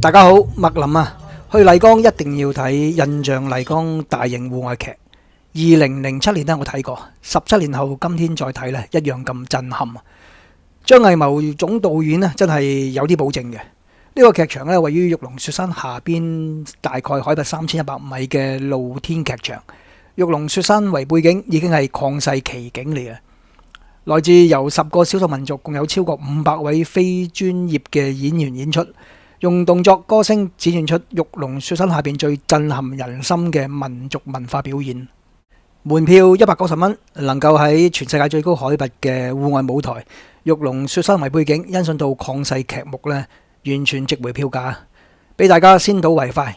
大家好，麥林啊，去麗江一定要睇印象麗江大型戶外劇。2007年我睇過，17年後今天再睇一樣咁震撼。張藝謀總導演真係有啲保證嘅。呢個劇場位於玉龍雪山下邊，大概海拔3100米嘅露天劇場。玉龍雪山為背景，已經係曠世奇景嚟嘅。來自由10個少數民族，共有超過500位非專業嘅演員演出，用動作、歌聲展現出玉龍雪山下邊最震撼人心嘅民族文化表演。門票190蚊，能夠喺全世界最高海拔嘅戶外舞台玉龍雪山為背景，欣賞到曠世劇目完全值回票價，俾大家先睹為快。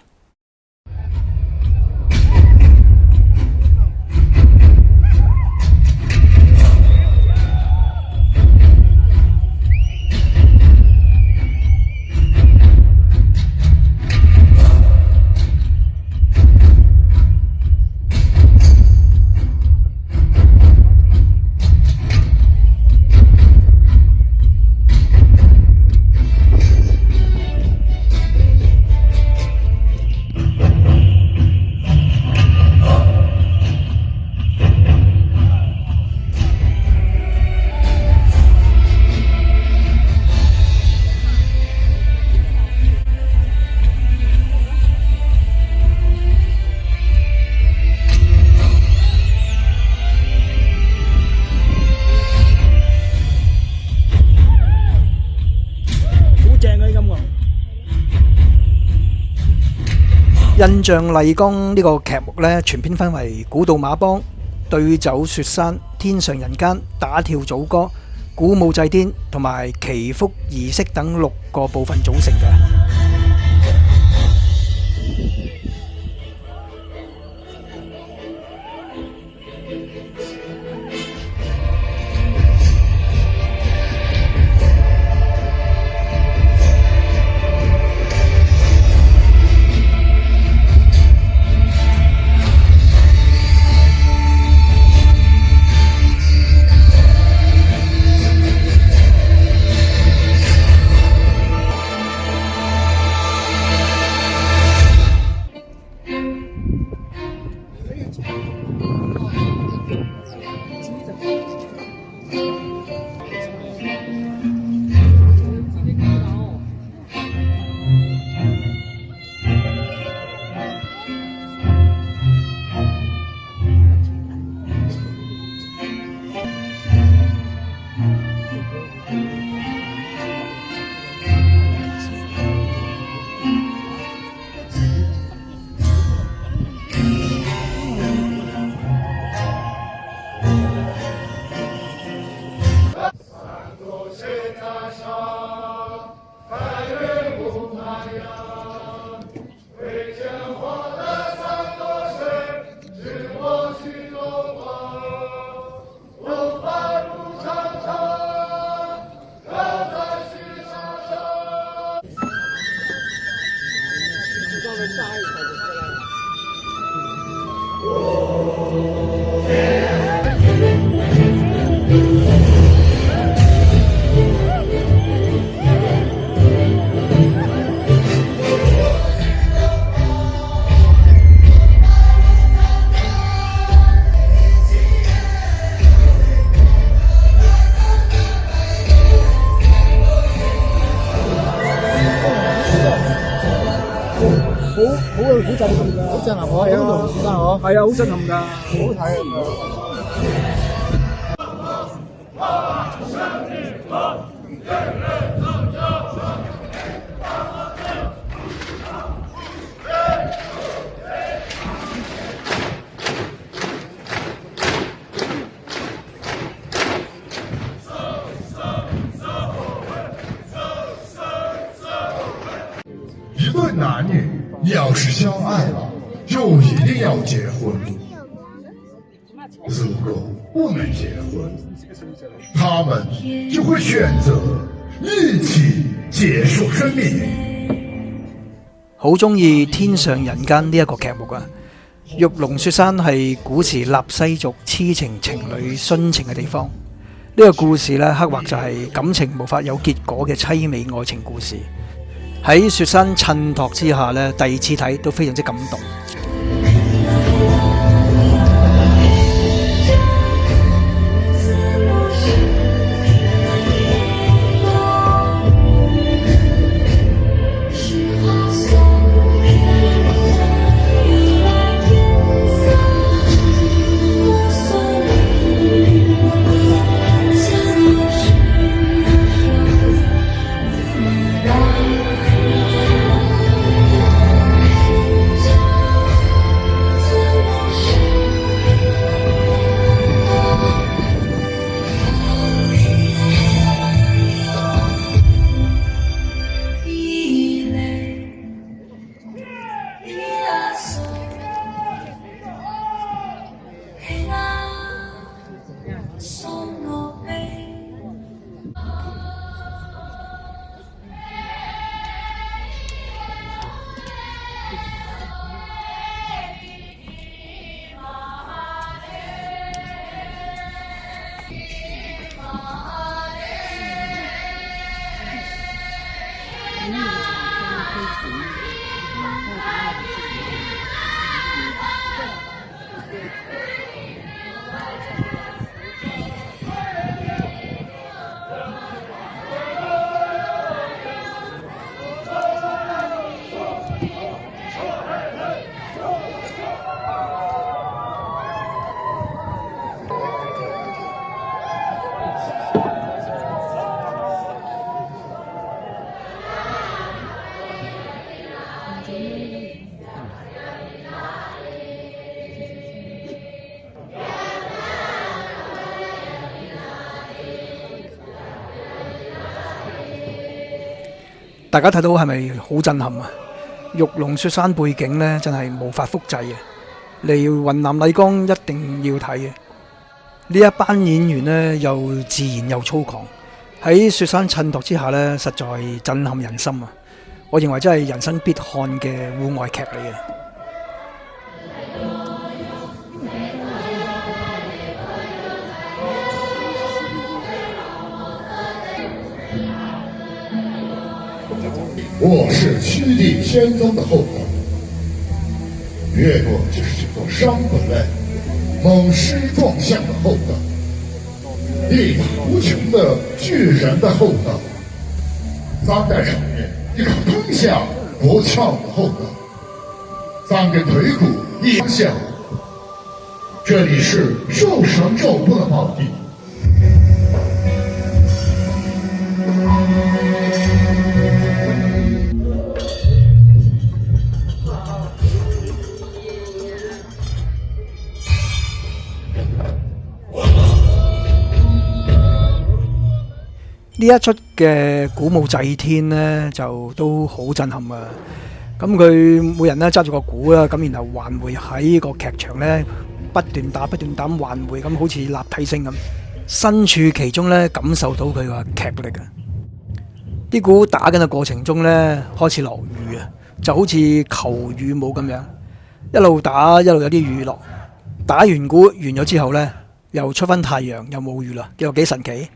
印象麗江呢個劇目全篇分為古道馬幫、對酒雪山、天上人間、打跳組歌、鼓舞祭天同埋祈福儀式等6個部分組成嘅。好震撼㗎，好震撼喎！係啊，雪山嗬，係啊，好震撼㗎，好睇啊！一对男女要是相爱了，就一定要结婚。如果不能结婚，他们就会选择一起结束生命。好中意天上人間呢一個劇目啊！玉龍雪山係古時納西族痴情情侶殉情嘅地方。呢個故事刻畫就係感情無法有結果嘅凄美愛情故事。喺雪山襯托之下呢，第二次睇都非常之感動。大家睇到係咪好震撼啊？玉龍雪山背景呢，真係無法複製嘅。嚟雲南麗江一定要睇嘅。呢一班演員呢，又自然又粗獷，喺雪山襯托之下呢，實在震撼人心啊！我認為真係人生必看嘅戶外劇嚟嘅。我是屈地仙宗的后代，岳过就是这座山本来猛狮壮象的后代，力大无穷的巨人的后代，三代上面一口吞下国窍的后代，三根腿骨一下，这里是兽神赵国的宝地。呢一出嘅鼓舞祭天呢，就都好震撼啊！咁佢每人呢揸住個鼓啦，咁然後環迴喺個劇場呢，不斷打咁環迴，咁好似立體聲咁。身處其中呢，感受到佢個劇力啊！啲鼓打緊嘅過程中呢，開始落雨啊，就好似求雨舞咁樣，一路打一路有啲雨落。打完鼓完咗之後呢，又出返太陽，又冇雨啦，又幾神奇！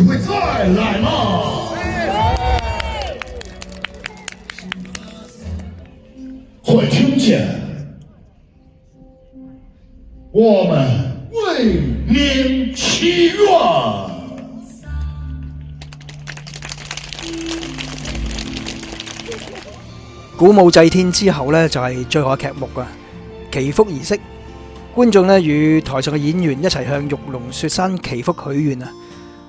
会再来吗？会听见我们为民请。祈願。鼓舞祭天之後呢，就係最後嘅劇目啊，祈福儀式。觀眾呢與台上嘅演員一齊向玉龍雪山祈福許願啊！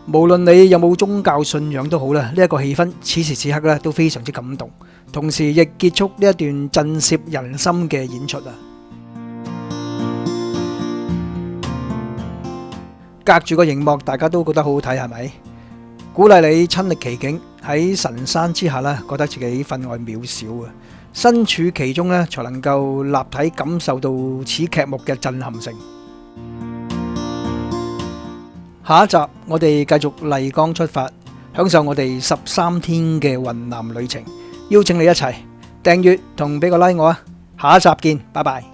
無論你有冇宗教信仰都好啦，呢一個氣氛此時此刻呢都非常之感動，同時亦結束呢一段震懾人心嘅演出啊！隔住個熒幕，大家都覺得好好睇，係咪？鼓勵你親歷其境，喺神山之下呢，覺得自己分外渺小啊！身處其中呢，才能夠立體感受到此劇目嘅震撼性。下一集我哋繼續麗江出發，享受我哋13天嘅雲南旅程。邀請你一齊訂閱同俾個 like 我啊！下一集見，拜拜。